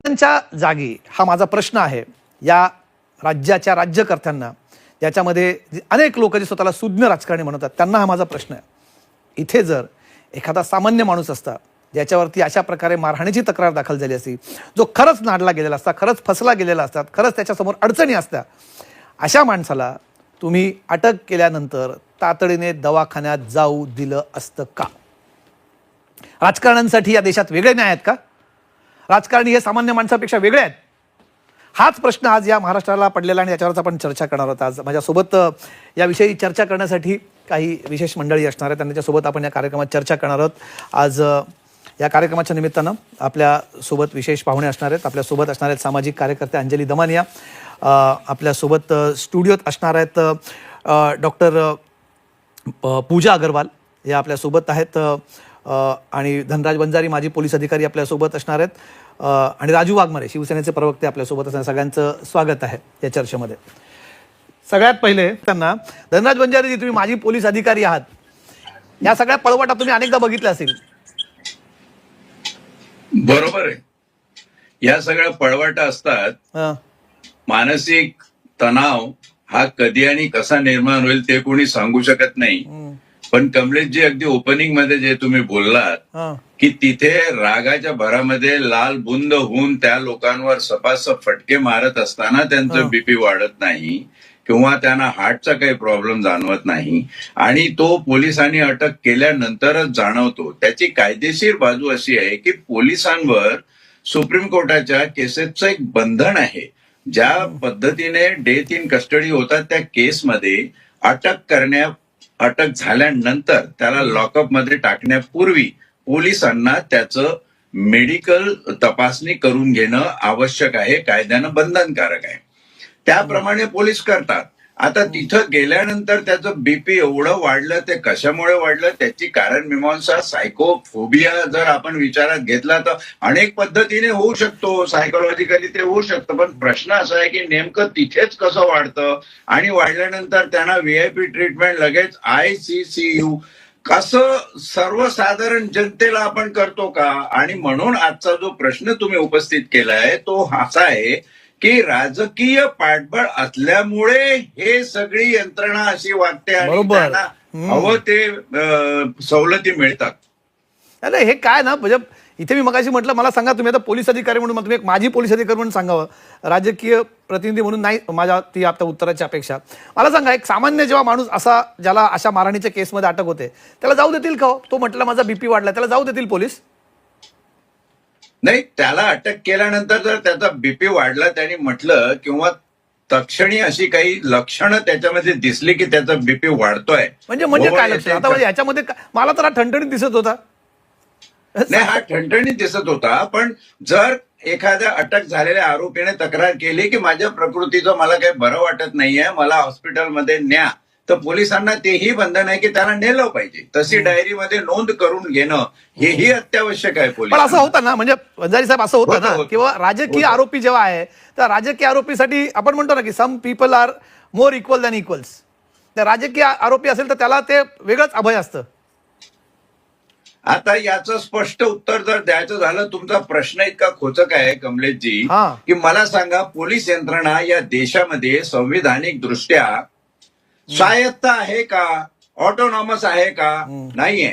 त्यांच्या जागी हा माझा प्रश्न आहे या राज्याच्या राज्यकर्त्यांना, ज्याच्यामध्ये अनेक लोक जे स्वतःला सुज्ञ राजकारणी म्हणतात त्यांना हा माझा प्रश्न आहे। इथे जर एखादा सामान्य माणूस असता ज्याच्यावरती अशा प्रकारे मारहाणीची तक्रार दाखल झाली असती, जो खरंच नाडला गेलेला असता, खरंच फसला गेलेला असता, खरंच त्याच्यासमोर अडचणी असत्या, अशा माणसाला तुम्ही अटक केल्यानंतर तातडीने दवाखान्यात जाऊ दिलं असतं का? राजकारण्यांसाठी या देशात वेगळे न्याय आहेत का? राजकारणी हे सामान्य माणसापेक्षा वेगळे आहेत? हाच प्रश्न आज या महाराष्ट्राला पडलेला आणि याच्यावरच आपण चर्चा करणार आहोत। आज माझ्यासोबत याविषयी चर्चा करण्यासाठी काही विशेष मंडळी असणार आहेत, त्यांच्यासोबत आपण या कार्यक्रमात चर्चा करणार आहोत। आज या कार्यक्रमाच्या निमित्तानं आपल्यासोबत विशेष पाहुणे असणार आहेत। आपल्यासोबत असणार आहेत सामाजिक कार्यकर्ते अंजली दमानिया, आपल्यासोबत स्टुडिओत असणार आहेत डॉक्टर पूजा अग्रवाल या आपल्यासोबत आहेत, आणि धनराज बंजारी माजी पोलीस अधिकारी आपल्यासोबत असणार आहेत, आणि राजू वाघमारे शिवसेनेचे प्रवक्ते आपल्यासोबत असणार। सगळ्यांचं स्वागत आहे या चर्चेमध्ये। सगळ्यात पहिले त्यांना, धनराज बंजारी, तुम्ही माजी पोलीस अधिकारी आहात, या सगळ्या पळवाटा तुम्ही अनेकदा बघितल्या असतील। बरोबर आहे, या सगळ्या पळवाटा असतात। मानसिक तणाव हा कधी आणि कसा निर्माण होईल ते कोणी सांगू शकत नाही। पण कमलेशजी, अगदी ओपनिंग मध्ये जे तुम्ही बोललात की तिथे रागाच्या भरामध्ये लाल बुंद होऊन त्या लोकांवर सपासप फटके मारत असताना त्यांचं बीपी वाढत नाही किंवा त्यांना हार्टचा काही प्रॉब्लेम जाणवत नाही, आणि तो पोलिसांनी अटक केल्यानंतरच जाणवतो। त्याची कायदेशीर बाजू अशी आहे की पोलिसांवर सुप्रीम कोर्टाच्या केसेसचं एक बंधन आहे। ज्या पद्धतीने डेथ इन कस्टडी होतात त्या केसमध्ये अटक झाल्यानंतर त्याला लॉकअप मध्ये टाकण्यापूर्वी पोलिसांना त्याचं मेडिकल तपासणी करून घेणं आवश्यक आहे, कायद्यानं बंधनकारक आहे। त्याप्रमाणे पोलीस करतात। आता तिथं गेल्यानंतर त्याचं बीपी एवढं वाढलं, ते कशामुळे वाढलं त्याची कारण मीमांसा, सायकोफोबिया जर आपण विचारात घेतला तर अनेक पद्धतीने होऊ शकतो, सायकोलॉजिकली ते होऊ शकतं। पण प्रश्न असा आहे की नेमकं तिथेच कसं वाढतं, आणि वाढल्यानंतर त्यांना व्हीआयपी ट्रीटमेंट लगेच ICCU कसं सर्वसाधारण जनतेला आपण करतो का? आणि म्हणून आजचा जो प्रश्न तुम्ही उपस्थित केलाय तो असा आहे की राजकीय पाठबळ असल्यामुळे हे सगळी यंत्रणा अशी वागते आणि त्यांना हवं ते सवलती मिळतात। अरे हे काय ना, म्हणजे इथे मी मगाशी म्हटलं, मला सांगा तुम्ही आता पोलीस अधिकारी म्हणून, तुम्ही एक माजी पोलीस अधिकारी म्हणून सांगावं, राजकीय प्रतिनिधी म्हणून नाही माझ्या ती आता उत्तराची अपेक्षा। मला सांगा, एक सामान्य जेव्हा माणूस असा, ज्याला अशा मारहाणीच्या केसमध्ये अटक होते, त्याला जाऊ देतील का? तो म्हटलं माझा बीपी वाढला, त्याला जाऊ देतील पोलीस? नाही, त्याला अटक केल्यानंतर जर त्याचा बीपी वाढला, त्यांनी म्हटलं, किंवा तक्षणी अशी काही लक्षणं त्याच्यामध्ये दिसली की त्याचा बीपी वाढतोय, म्हणजे काय लक्षण? आता म्हणजे ह्याच्यामध्ये मला तर हा ठणठणीत दिसत होता। नाही, हा ठणठणीत दिसत होता, पण जर एखाद्या अटक झालेल्या आरोपीने तक्रार केली की माझ्या प्रकृतीचं मला काही बरं वाटत नाहीये, मला हॉस्पिटलमध्ये न्या, तर पोलिसांना तेही बंधन आहे की त्याला नेलं पाहिजे। तशी डायरीमध्ये नोंद करून घेणं हेही अत्यावश्यक आहे। पण असं होतं ना, म्हणजे बंजारी साहेब, असं होतं ना किंवा राजकीय आरोपी जेव्हा आहे, तर राजकीय आरोपीसाठी आपण म्हणतो ना की some people are more equal than equals. तर राजकीय आरोपी असेल तर त्याला ते वेगळंच अभय असतं। आता याचं स्पष्ट उत्तर जर द्यायचं झालं, तुमचा प्रश्न इतका खोचक आहे कमलेशजी की मला सांगा, पोलीस यंत्रणा या देशामध्ये संविधानिक दृष्ट्या स्वायत्त आहे का? ऑटोनॉमस आहे का? नाहीये।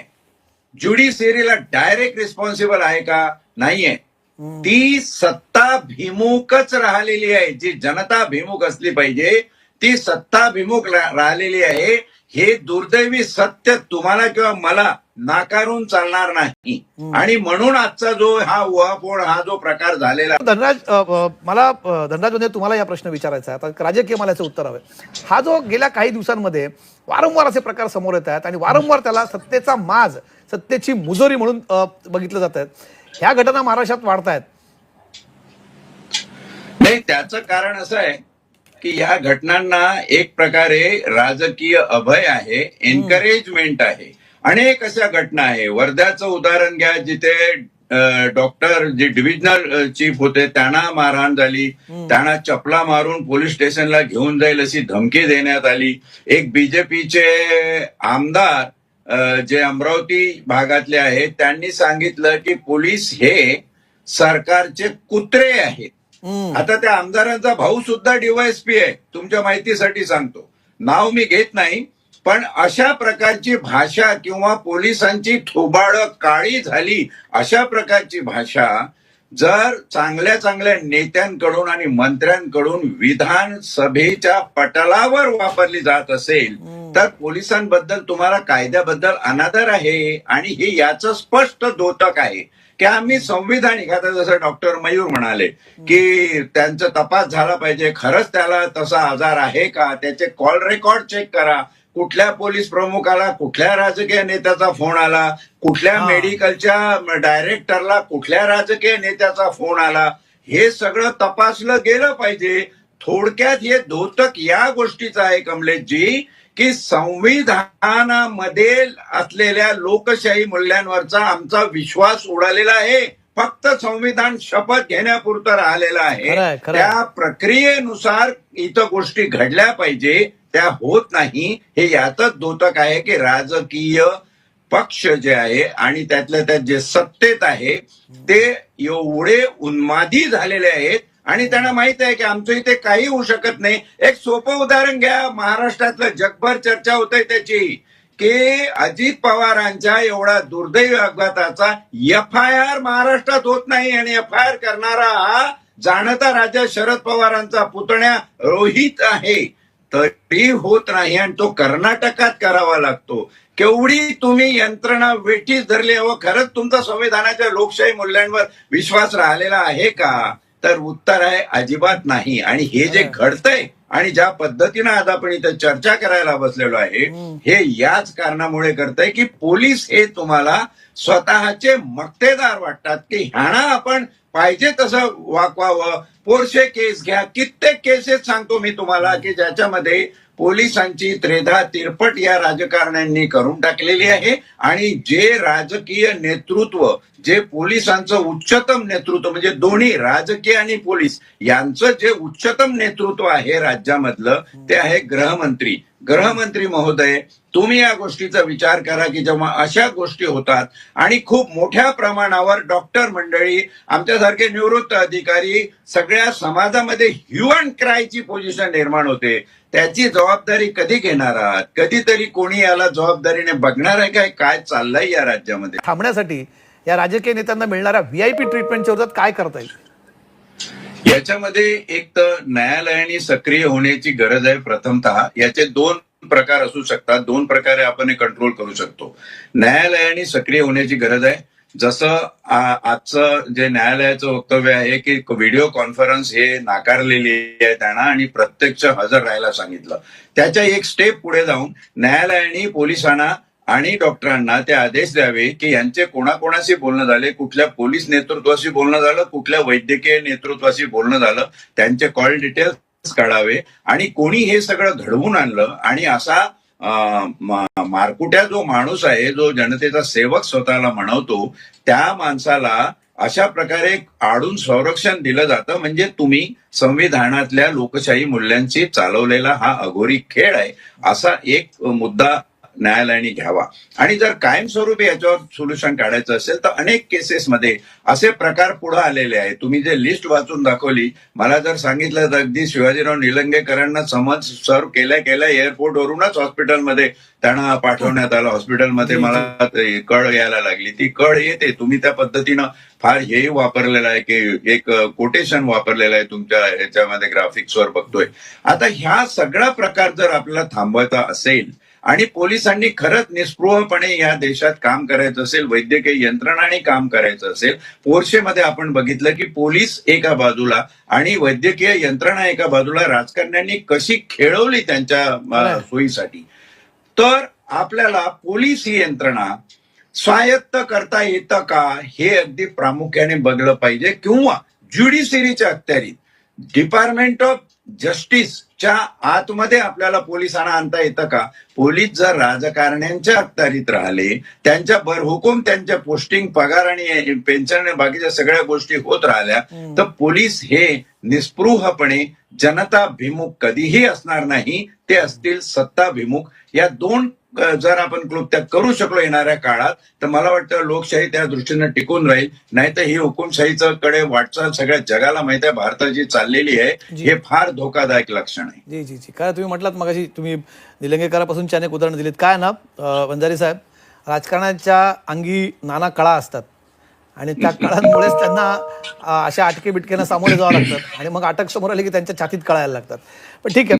ज्युडिशियरीला डायरेक्ट रिस्पॉन्सिबल आहे का? नाहीये। ती सत्ताभिमुखच राहिलेली आहे। जी जनताभिमुख असली पाहिजे ती सत्ताभिमुख राहिलेली आहे। हे दुर्दैवी सत्य तुम्हाला किंवा मला नाकारून चालणार नाही, आणि म्हणून आजचा जो हा उहापोळ, हा जो प्रकार झालेला। धनराज, मला धनराज म्हणजे तुम्हाला या प्रश्न विचारायचा आहे, आता राजकीय मला याचं उत्तर हवं। हा जो गेल्या काही दिवसांमध्ये वारंवार असे प्रकार समोर येत आहेत आणि वारंवार त्याला सत्तेचा माज, सत्तेची मुजोरी म्हणून बघितलं जात आहे, ह्या घटना महाराष्ट्रात वाढतायत। नाही, त्याचं कारण असं आहे की या घटनांना एक प्रकारे राजकीय अभय आहे, एनकरेजमेंट आहे। अनेक अशा घटना आहे। वर्ध्याचं उदाहरण घ्या, जिथे डॉक्टर जे डिव्हिजनल चीफ होते त्यांना मारहाण झाली, त्यांना चपला मारून पोलीस स्टेशनला घेऊन जाईल अशी धमकी देण्यात आली। एक बीजेपीचे आमदार जे अमरावती भागातले आहेत त्यांनी सांगितलं की पोलीस हे सरकारचे कुत्रे आहेत. आता त्या आमदारांचा भाऊ सुद्धा डीवायएसपी आहे, तुमच्या माहितीसाठी सांगतो, नाव मी घेत नाही. पण अशा प्रकारची भाषा किंवा पोलिसांची थोबाडं काळी झाली अशा प्रकारची भाषा जर चांगल्या चांगल्या नेत्यांकडून आणि मंत्र्यांकडून विधानसभेच्या पटलावर वापरली जात असेल तर पोलिसांबद्दल तुम्हाला कायद्याबद्दल अनादर आहे. आणि हे याचं स्पष्ट द्योतक आहे की आम्ही संविधानिक, आता जसं डॉक्टर मयूर म्हणाले की त्यांचा तपास झाला पाहिजे, खरंच त्याला तसा आजार आहे का, त्याचे कॉल रेकॉर्ड चेक करा, कुठल्या पोलीस प्रमुखाला कुठल्या राजकीय नेत्याचा फोन आला, कुठल्या मेडिकलच्या डायरेक्टरला कुठल्या राजकीय नेत्याचा फोन आला, हे सगळं तपासलं गेलं पाहिजे. थोडक्यात हे द्योतक या गोष्टीचं आहे कमलेशजी की संविधानामध्ये असलेल्या लोकशाही मूल्यांवरचा आमचा विश्वास उडालेला आहे. फक्त संविधान शपथ घेण्यापुरतं राहिलेलं आहे. त्या प्रक्रियेनुसार इथं गोष्टी घडल्या पाहिजे, त्या होत नाही. हे यातच द्योतक आहे की राजकीय पक्ष जे आहे आणि त्यातल्या त्यात जे सत्तेत आहे ते एवढे उन्मादी झालेले आहेत आणि त्यांना माहित आहे की आमचं इथे काही होऊ शकत नाही. एक सोपं उदाहरण घ्या, महाराष्ट्रातलं जगभर चर्चा होते त्याची की अजित पवारांच्या एवढा दुर्दैवी अपघाताचा FIR महाराष्ट्रात होत नाही आणि FIR करणारा हा जाणता राजा शरद पवारांचा पुतण्या रोहित आहे, तरी होत नाही आणि तो कर्नाटकात करावा लागतो. केवढी तुम्ही यंत्रणा वेठीस धरली व खरंच तुमचा संविधानाच्या लोकशाही मूल्यांवर विश्वास राहिलेला आहे का? तर उत्तर आहे अजिबात नाही. आणि हे जे घडतंय आणि ज्या पद्धतीनं आज आपण इथं चर्चा करायला बसलेलो आहे हे याच कारणामुळे करतंय की पोलीस हे तुम्हाला स्वतःचे मक्तेदार वाटतात की ह्याना आपण पाहिजे तसं वागवावं. पोरशे केस घ्या, कित्येक केसेस सांगतो मी तुम्हाला की ज्याच्यामध्ये पोलिसांची त्रेधा तिरपट या राजकारण्यांनी करून टाकलेली आहे. आणि जे राजकीय नेतृत्व, जे पोलिसांचं उच्चतम नेतृत्व म्हणजे दोन्ही राजकीय आणि पोलीस यांचं जे उच्चतम नेतृत्व आहे राज्यामधलं ते आहे गृहमंत्री. गृहमंत्री महोदय, तुम्ही या गोष्टीचा विचार करा की जेव्हा अशा गोष्टी होतात आणि खूप मोठ्या प्रमाणावर डॉक्टर मंडळी, आमच्यासारखे निवृत्त अधिकारी, सगळ्या समाजामध्ये ह्यू अँड क्रायची पोझिशन निर्माण होते, त्याची जबाबदारी कधी घेणार आहात? कधीतरी कोणी याला जबाबदारीने बघणार आहे काय काय चाललंय या राज्यामध्ये? थांबण्यासाठी या राजकीय नेत्यांना मिळणाऱ्या VIP ट्रीटमेंटच्या विरोधात काय करता येईल? याच्यामध्ये एक तर न्यायालयाने सक्रिय होण्याची गरज आहे. प्रथमतः याचे दोन प्रकार असू शकतात, दोन प्रकारे आपण हे कंट्रोल करू शकतो. न्यायालयाने सक्रिय होण्याची गरज आहे. जसं आजचं जे न्यायालयाचं वक्तव्य आहे की व्हिडिओ कॉन्फरन्स हे नाकारलेली आहे त्यांना आणि प्रत्यक्ष हजर राहायला सांगितलं. त्याच्या एक स्टेप पुढे जाऊन न्यायालयाने पोलिसांना आणि डॉक्टरांना ते आदेश द्यावे की यांचे कोणाकोणाशी बोलणं झाले, कुठल्या पोलीस नेतृत्वाशी बोलणं झालं, कुठल्या वैद्यकीय नेतृत्वाशी बोलणं झालं, त्यांचे कॉल डिटेल्स काढावे आणि कोणी हे सगळं घडवून आणलं. आणि असा मारकुट्या जो माणूस आहे, जो जनतेचा सेवक स्वतःला म्हणवतो, त्या माणसाला अशा प्रकारे आडून संरक्षण दिलं जातं. म्हणजे तुम्ही संविधानातल्या लोकशाही मूल्यांशी चालवलेला हा अघोरी खेळ आहे, असा एक मुद्दा न्यायालयाने घ्यावा. आणि जर कायमस्वरूपी याच्यावर सोल्युशन काढायचं असेल तर अनेक केसेसमध्ये असे प्रकार पुढे आलेले आहेत. तुम्ही जे लिस्ट वाचून दाखवली, मला जर सांगितलं तर अगदी शिवाजीराव निलंगेकरांना समज सर्व केल्या एअरपोर्टवरूनच हॉस्पिटलमध्ये त्यांना पाठवण्यात आलं. हॉस्पिटलमध्ये मला कळ यायला लागली, ती कळ येते. तुम्ही त्या पद्धतीनं फार हेही वापरलेलं आहे की एक कोटेशन वापरलेलं आहे तुमच्या ह्याच्यामध्ये, ग्राफिक्सवर बघतोय. आता ह्या सगळा प्रकार जर आपल्याला थांबवायचा असेल आणि पोलिसांनी खरंच निस्पृहपणे या देशात काम करायचं असेल, वैद्यकीय यंत्रणाने काम करायचं असेल, पोर्शेमध्ये आपण बघितलं की पोलीस एका बाजूला आणि वैद्यकीय यंत्रणा एका बाजूला राजकारण्यांनी कशी खेळवली त्यांच्या सोयीसाठी. तर आपल्याला पोलीस ही यंत्रणा स्वायत्त करता येतं का हे अगदी प्रामुख्याने बघलं पाहिजे. किंवा ज्युडिशरीच्या अखत्यारीत डिपार्टमेंट ऑफ जस्टिसच्या आतमध्ये आपल्याला पोलिसांना आणता येतं का? पोलीस जर राजकारण्यांच्या अखत्यारीत राहिले, त्यांच्या बरहुकूम त्यांच्या पोस्टिंग, पगार आणि पेन्शन बाकीच्या सगळ्या गोष्टी होत राहिल्या तर पोलीस हे निस्पृहपणे जनताभिमुख कधीही असणार नाही. ते असतील सत्ताभिमुख. या दोन जर आपण क्लुप्त्या करू शकलो येणाऱ्या काळात, तर मला वाटतं लोकशाही त्या दृष्टीनं टिकून राहील. नाही तर ही हुकुमशाहीचं कडे वाटचाल सगळ्या जगाला माहिती आहे भारताची चाललेली आहे. हे फार धोकादायक लक्षण आहे. जी जी जी काय तुम्ही म्हटलात मगाशी, तुम्ही निलंगेकरापासूनची अनेक उदाहरणं दिलीत. काय ना वंजारी साहेब, राजकारणाच्या अंगी नाना कळा असतात आणि त्या कळांमुळेच त्यांना अशा अटके बिटकेनं सामोरे जावं लागतात आणि मग अटक समोर आली की त्यांच्या छातीत कळायला लागतात. पण ठीक आहे.